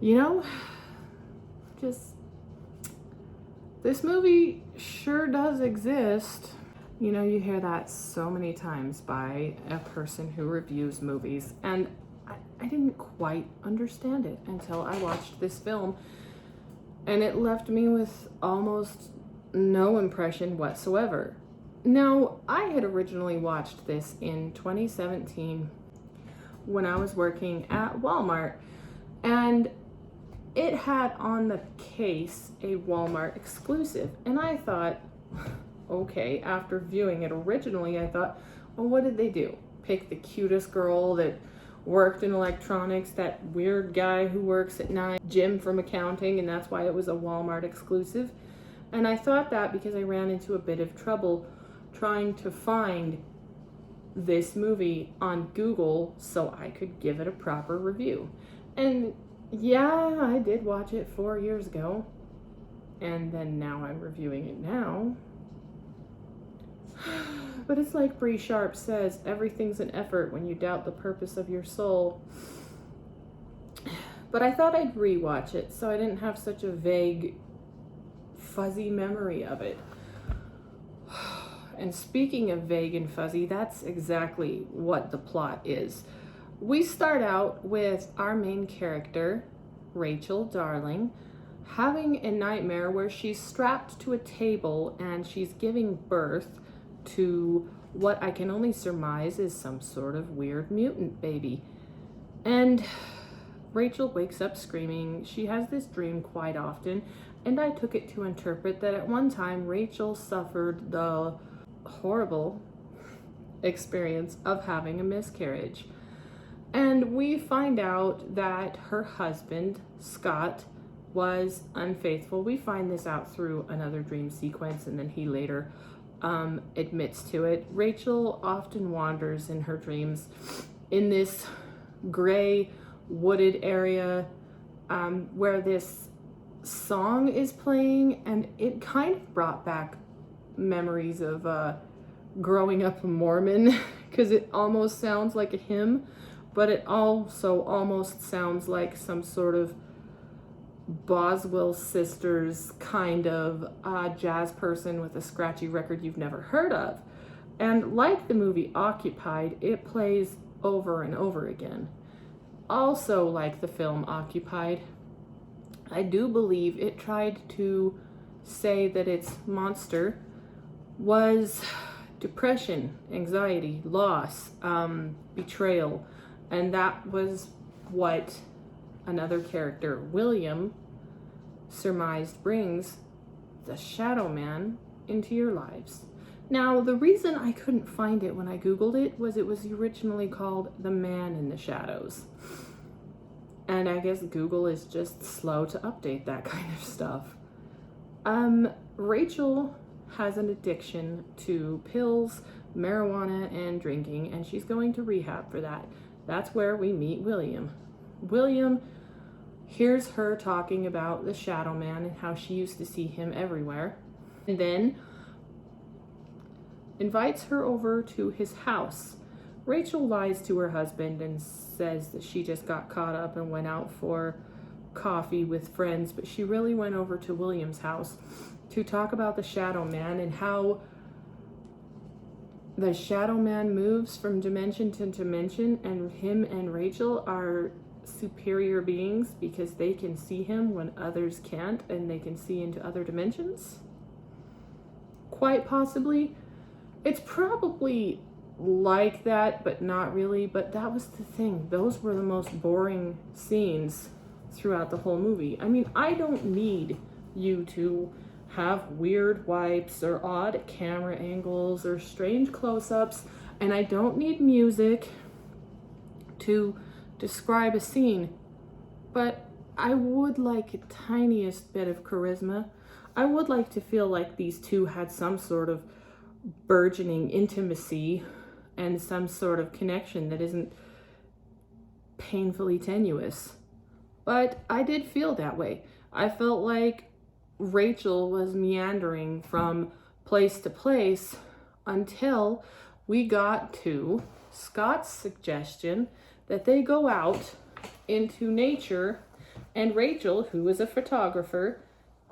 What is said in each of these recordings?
You know, just this movie sure does exist. You know, you hear that so many times by a person who reviews movies, and I didn't quite understand it until I watched this film, and it left me with almost no impression whatsoever. Now, I had originally watched this in 2017 when I was working at Walmart, and it had on the case a Walmart exclusive, and I thought, okay, after viewing it originally, I thought, well, what did they do? Pick the cutest girl that worked in electronics, that weird guy who works at night, Jim from accounting, and that's why it was a Walmart exclusive. And I thought that because I ran into a bit of trouble trying to find this movie on Google so I could give it a proper review. And yeah, I did watch it 4 years ago, and then now I'm reviewing it now. But it's like Bree Sharp says, everything's an effort when you doubt the purpose of your soul. But I thought I'd rewatch it so I didn't have such a vague, fuzzy memory of it. And speaking of vague and fuzzy, that's exactly what the plot is. We start out with our main character, Rachel Darling, having a nightmare where she's strapped to a table and she's giving birth to what I can only surmise is some sort of weird mutant baby. And Rachel wakes up screaming. She has this dream quite often, and I took it to interpret that at one time Rachel suffered the horrible experience of having a miscarriage. And we find out that her husband, Scott, was unfaithful. We find this out through another dream sequence, and then he later admits to it. Rachel often wanders in her dreams in this gray wooded area where this song is playing, and it kind of brought back memories of growing up a Mormon because it almost sounds like a hymn, but it also almost sounds like some sort of Boswell Sisters kind of jazz person with a scratchy record you've never heard of. And like the movie Occupied, it plays over and over again. Also like the film Occupied, I do believe it tried to say that its monster was depression, anxiety, loss, betrayal, and that was what another character, William, surmised brings the Shadow Man into your lives. Now, the reason I couldn't find it when I Googled it was originally called The Man in the Shadows. And I guess Google is just slow to update that kind of stuff. Rachel has an addiction to pills, marijuana, and drinking, and she's going to rehab for that. That's where we meet William. William hears her talking about the Shadow Man and how she used to see him everywhere, and then invites her over to his house. Rachel lies to her husband and says that she just got caught up and went out for coffee with friends, but she really went over to William's house to talk about the Shadow Man and how the Shadow Man moves from dimension to dimension, and him and Rachel are superior beings because they can see him when others can't, and they can see into other dimensions. Quite possibly. It's probably like that, but not really. But that was the thing. Those were the most boring scenes throughout the whole movie. I mean, I don't need you to have weird wipes or odd camera angles or strange close-ups, and I don't need music to describe a scene, but I would like a tiniest bit of charisma. I would like to feel like these two had some sort of burgeoning intimacy and some sort of connection that isn't painfully tenuous. But I did feel that way. I felt like Rachel was meandering from place to place until we got to Scott's suggestion that they go out into nature And Rachel, who is a photographer,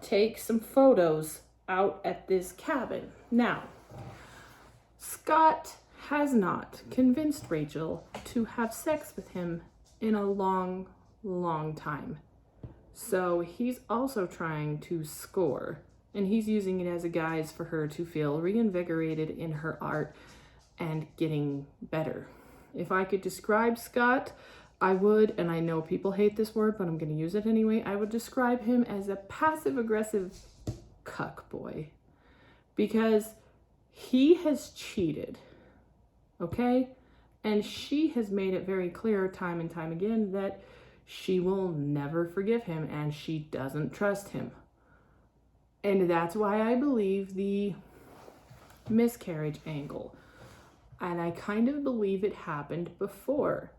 takes some photos out at this cabin. Now, Scott has not convinced Rachel to have sex with him in a long, long time. So he's also trying to score, and he's using it as a guise for her to feel reinvigorated in her art and getting better. If I could describe Scott, I would, and I know people hate this word, but I'm going to use it anyway, I would describe him as a passive-aggressive cuck boy. Because he has cheated, okay? And she has made it very clear time and time again that she will never forgive him and she doesn't trust him. And that's why I believe the miscarriage angle. And I kind of believe it happened before.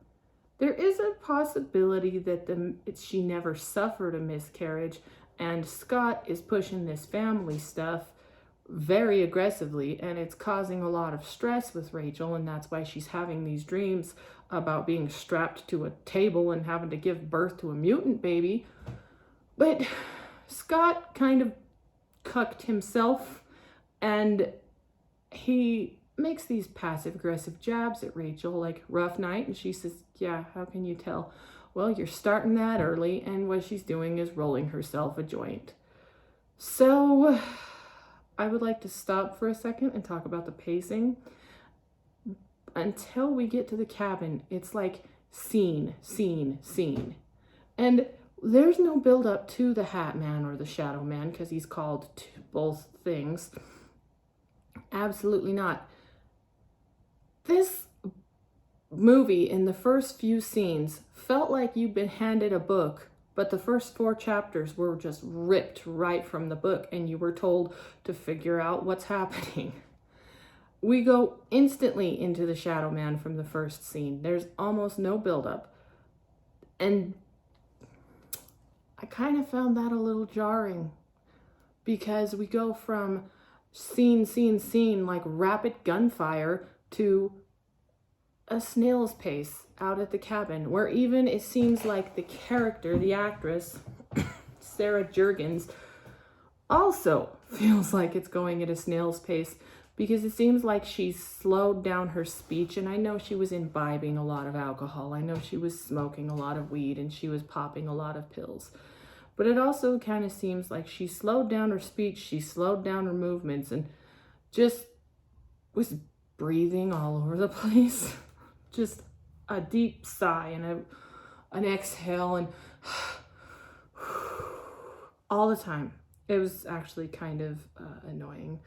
There is a possibility that she never suffered a miscarriage and Scott is pushing this family stuff very aggressively, and it's causing a lot of stress with Rachel, and that's why she's having these dreams about being strapped to a table and having to give birth to a mutant baby. But Scott kind of cucked himself, and he makes these passive-aggressive jabs at Rachel, like, rough night, and she says, yeah, how can you tell? Well, you're starting that early, and what she's doing is rolling herself a joint. So I would like to stop for a second and talk about the pacing. Until we get to the cabin, it's like scene, scene, scene. And there's no build up to the Hat Man or the Shadow Man because he's called both things. Absolutely not. This movie in the first few scenes felt like you'd been handed a book, but the first 4 chapters were just ripped right from the book and you were told to figure out what's happening. We go instantly into the Shadow Man from the first scene. There's almost no buildup. And I kind of found that a little jarring because we go from scene, like rapid gunfire to a snail's pace out at the cabin, where even it seems like the character, the actress, Sarah Jurgens, also feels like it's going at a snail's pace because it seems like she's slowed down her speech. And I know she was imbibing a lot of alcohol. I know she was smoking a lot of weed and she was popping a lot of pills. But it also kind of seems like she slowed down her speech, she slowed down her movements, and just was breathing all over the place. Just a deep sigh and an exhale and all the time. It was actually kind of annoying.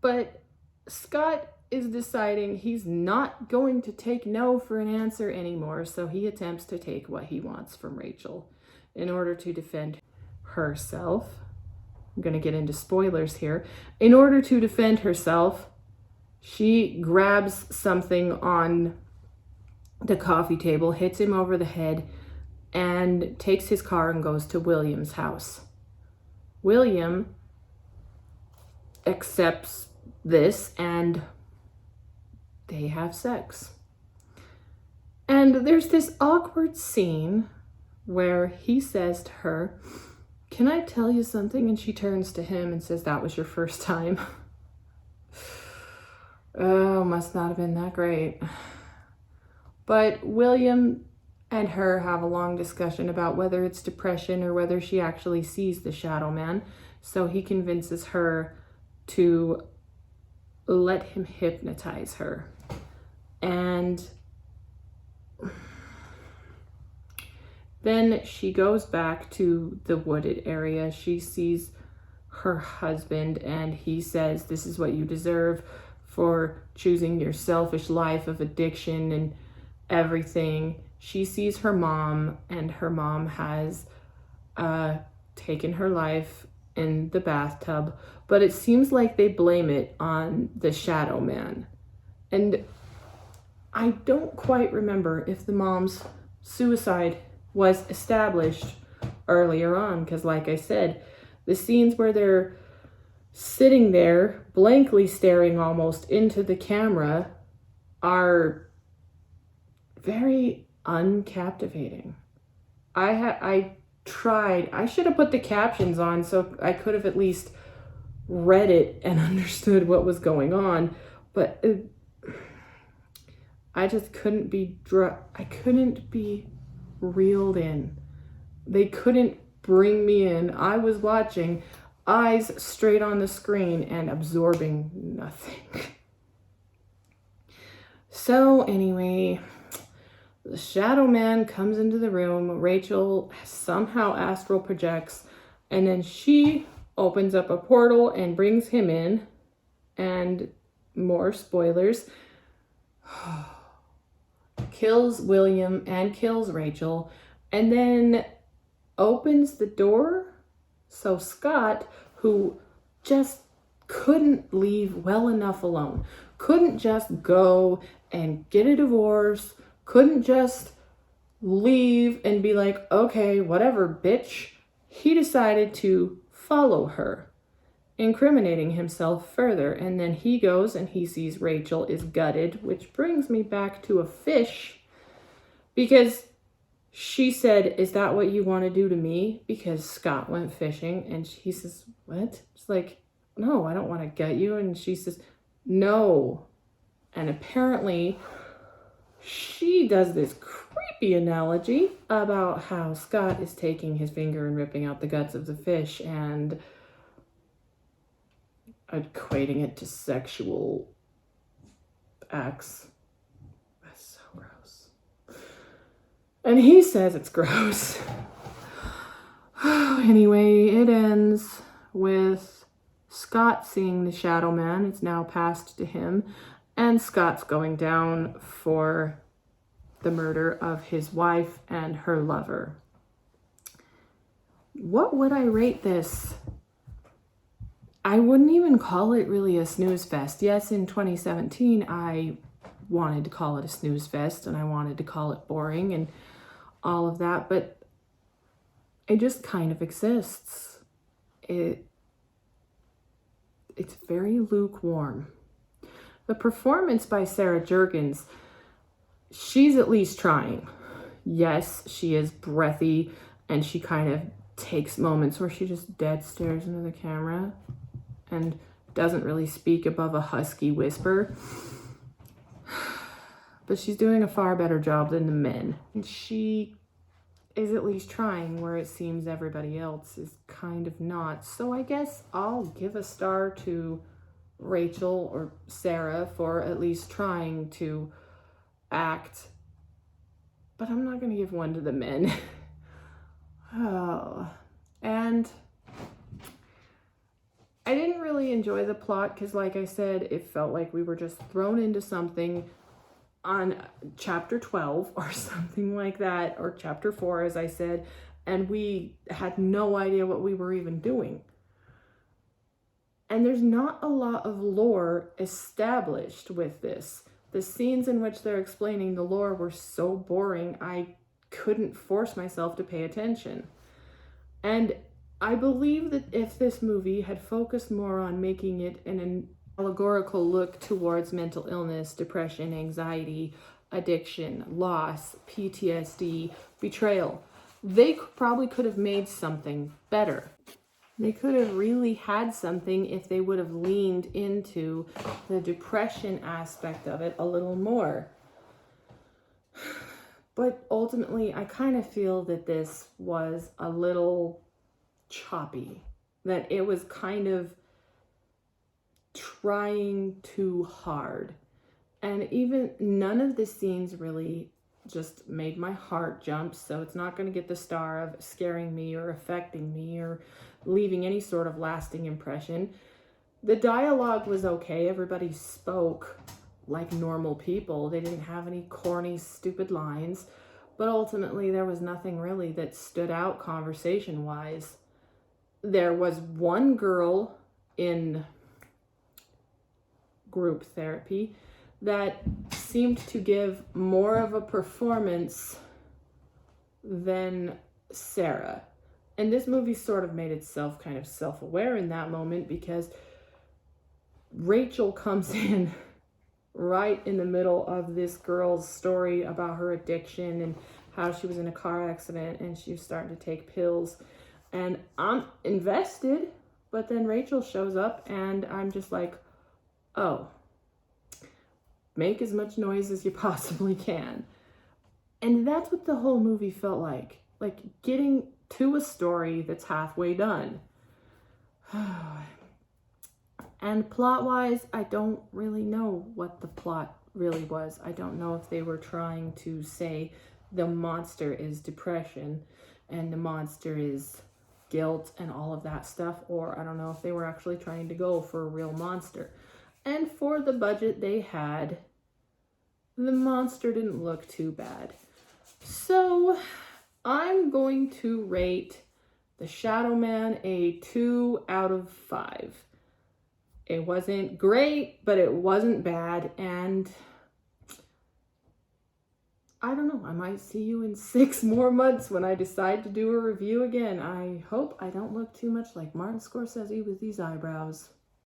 But Scott is deciding he's not going to take no for an answer anymore, so he attempts to take what he wants from Rachel in order to defend herself. I'm going to get into spoilers here. In order to defend herself, she grabs something on the coffee table, hits him over the head, and takes his car and goes to William's house. William accepts this and they have sex. And there's this awkward scene where he says to her, "Can I tell you something?" And she turns to him and says, "That was your first time." Oh, must not have been that great. But William and her have a long discussion about whether it's depression or whether she actually sees the Shadow Man. So he convinces her to let him hypnotize her. And then she goes back to the wooded area. She sees her husband and he says, "This is what you deserve for choosing your selfish life of addiction and everything." She sees her mom, and her mom has taken her life in the bathtub, but it seems like they blame it on the Shadow Man. And I don't quite remember if the mom's suicide was established earlier on, because like I said, the scenes where they're sitting there blankly staring almost into the camera are very uncaptivating. I tried. I should have put the captions on so I could have at least read it and understood what was going on. But I just couldn't be I couldn't be reeled in. They couldn't bring me in. I was watching, eyes straight on the screen and absorbing nothing. So anyway, the shadow man comes into the room. Rachel somehow astral projects, and then she opens up a portal and brings him in. And more spoilers. Kills William and kills Rachel, and then opens the door so Scott, who just couldn't leave well enough alone, couldn't just go and get a divorce, couldn't just leave and be like, okay, whatever, bitch. He decided to follow her, incriminating himself further. And then he goes and he sees Rachel is gutted, which brings me back to a fish, because she said, is that what you want to do to me? Because Scott went fishing. And he says, what? It's like, no, I don't want to gut you. And she says, no. And apparently she does this creepy analogy about how Scott is taking his finger and ripping out the guts of the fish and equating it to sexual acts. That's so gross. And he says it's gross. Anyway, it ends with Scott seeing the shadow man. It's now passed to him. And Scott's going down for the murder of his wife and her lover. What would I rate this? I wouldn't even call it really a snooze fest. Yes, in 2017, I wanted to call it a snooze fest and I wanted to call it boring and all of that, but it just kind of exists. It's very lukewarm. The performance by Sarah Jurgens, she's at least trying. Yes, she is breathy and she kind of takes moments where she just dead stares into the camera and doesn't really speak above a husky whisper. But she's doing a far better job than the men. And she is at least trying, where it seems everybody else is kind of not. So I guess I'll give a star to Rachel or Sarah for at least trying to act. But I'm not going to give one to the men. Oh. And I didn't really enjoy the plot because, like I said, it felt like we were just thrown into something on chapter 12 or something like that, or chapter 4, as I said, and we had no idea what we were even doing. And there's not a lot of lore established with this. The scenes in which they're explaining the lore were so boring, I couldn't force myself to pay attention. And I believe that if this movie had focused more on making it an allegorical look towards mental illness, depression, anxiety, addiction, loss, PTSD, betrayal, they probably could have made something better. They could have really had something if they would have leaned into the depression aspect of it a little more. But ultimately, I kind of feel that this was a little choppy, that it was kind of trying too hard. And even none of the scenes really just made my heart jump, so it's not going to get the star of scaring me or affecting me or leaving any sort of lasting impression. The dialogue was okay. Everybody spoke like normal people. They didn't have any corny, stupid lines, but ultimately there was nothing really that stood out conversation-wise. There was one girl in group therapy that seemed to give more of a performance than Sarah. And this movie sort of made itself kind of self-aware in that moment, because Rachel comes in right in the middle of this girl's story about her addiction and how she was in a car accident and she was starting to take pills. And I'm invested, but then Rachel shows up and I'm just like, oh, make as much noise as you possibly can. And that's what the whole movie felt like getting to a story that's halfway done. And plot-wise, I don't really know what the plot really was. I don't know if they were trying to say the monster is depression and the monster is guilt and all of that stuff, or I don't know if they were actually trying to go for a real monster. And for the budget they had, the monster didn't look too bad. So I'm going to rate The Shadow Man a 2 out of 5. It wasn't great, but it wasn't bad, and I don't know, I might see you in 6 more months when I decide to do a review again. I hope I don't look too much like Martin Scorsese with these eyebrows.